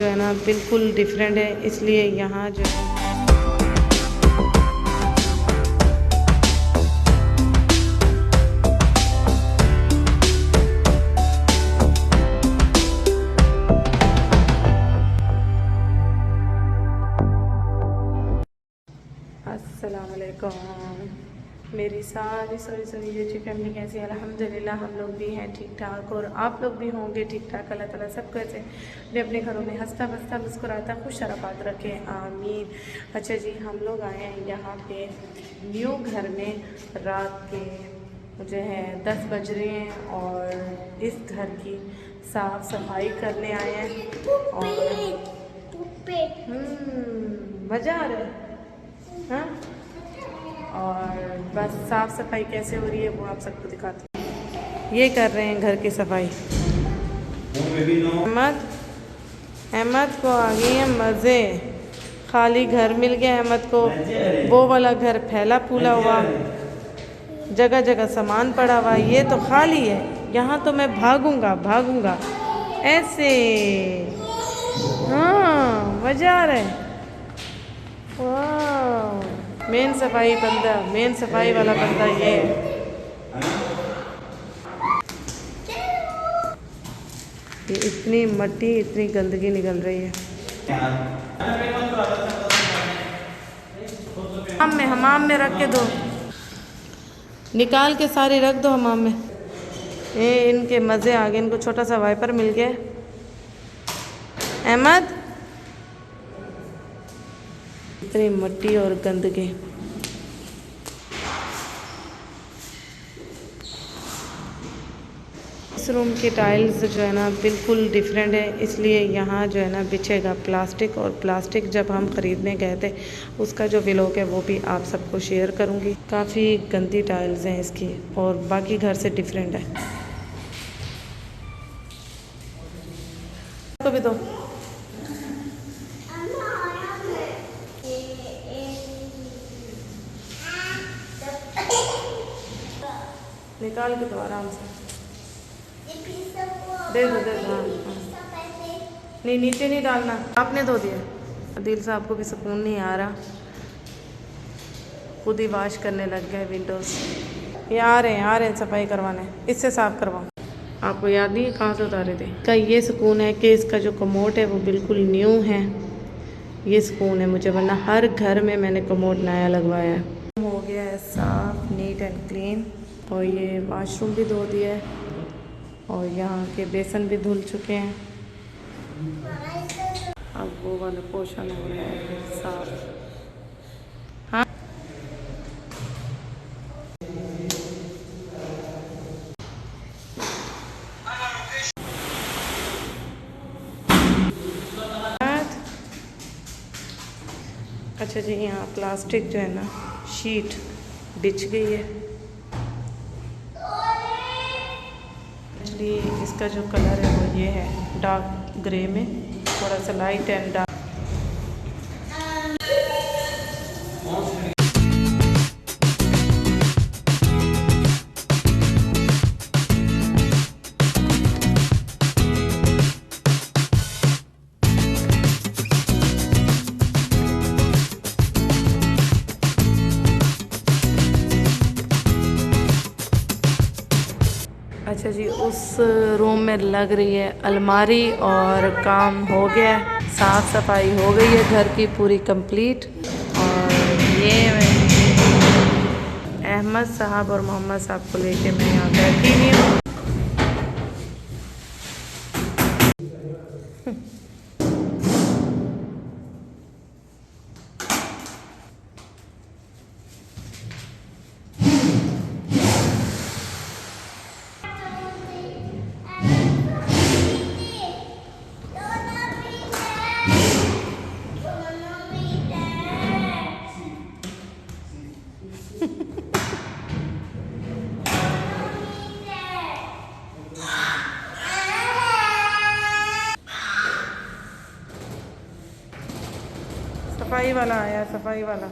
जो है ना बिल्कुल डिफरेंट है, इसलिए यहाँ जो है अस्सलामुअलैकुम। मेरी सारी यूट्यूब फैमिली कैसी है? अल्हम्दुलिल्लाह हम लोग भी हैं ठीक ठाक, और आप लोग भी होंगे ठीक ठाक। अल्लाह ताला सबको ऐसे अपने घरों में हंसता बसता मुस्कुराता खुश शराबात रखे, आमीन। अच्छा जी, हम लोग आए हैं यहाँ पे न्यू घर में। रात के मुझे है 10 बज रहे हैं और इस घर की साफ़ सफाई करने आए हैं। और मज़ा आ रहा है हाँ। और बस साफ़ सफाई कैसे हो रही है वो आप सबको दिखाते हैं। ये कर रहे हैं घर की सफाई। अहमद को आ गई है मज़े, खाली घर मिल गया अहमद को। वो वाला घर फैला फूला हुआ, जगह जगह सामान पड़ा हुआ, ये तो खाली है। यहाँ तो मैं भागूंगा ऐसे। हाँ मज़ा आ रहा है। वाह, मेन सफाई वाला बंदा ये है। ये इतनी मट्टी इतनी गंदगी निकल रही है। हमाम में रख के दो, निकाल के सारी रख दो हमाम में। ये इनके मज़े आ गए, इनको छोटा सा वाइपर मिल गया। अहमद, इतनी मट्टी और गंदगी। इस रूम की टाइल्स जो है ना बिल्कुल डिफरेंट है, इसलिए यहाँ जो है ना बिछेगा प्लास्टिक। और प्लास्टिक जब हम ख़रीदने गए थे उसका जो व्लॉग है वो भी आप सबको शेयर करूँगी। काफ़ी गंदी टाइल्स हैं इसकी और बाकी घर से डिफरेंट है। को भी दो। निकाल के दो आराम से, दे दो हाँ। नहीं नीचे नहीं डालना, आपने धो दिया। दिल साहब को भी सुकून नहीं आ रहा, खुद ही वाश करने लग गए विंडोज़। ये आ रहे हैं सफाई करवाने, इससे साफ़ करवाओ। आपको याद नहीं है कहाँ से उतारे थे? का ये सुकून है कि इसका जो कमोड है वो बिल्कुल न्यू है। ये सुकून है मुझे, वरना हर घर में मैंने कमोड नया लगवाया है। हो गया है साफ, नीट एंड क्लीन। और ये वाशरूम भी धो दिया है और यहाँ के बेसन भी धुल चुके हैं। अब वो वाला पोर्शन हो रहा है साफ। हाँ अच्छा जी, यहाँ प्लास्टिक जो है ना शीट बिछ गई है। एक्चुअली इसका जो कलर है वो ये है डार्क ग्रे में, थोड़ा सा लाइट एंड डार्क। अच्छा जी, उस रूम में लग रही है अलमारी और काम हो गया है, साफ़ सफाई हो गई है घर की पूरी कंप्लीट। और ये अहमद साहब और मोहम्मद साहब को लेके मैं यहाँ बैठी हुई हूँ। सफाई वाला आया, सफाई वाला।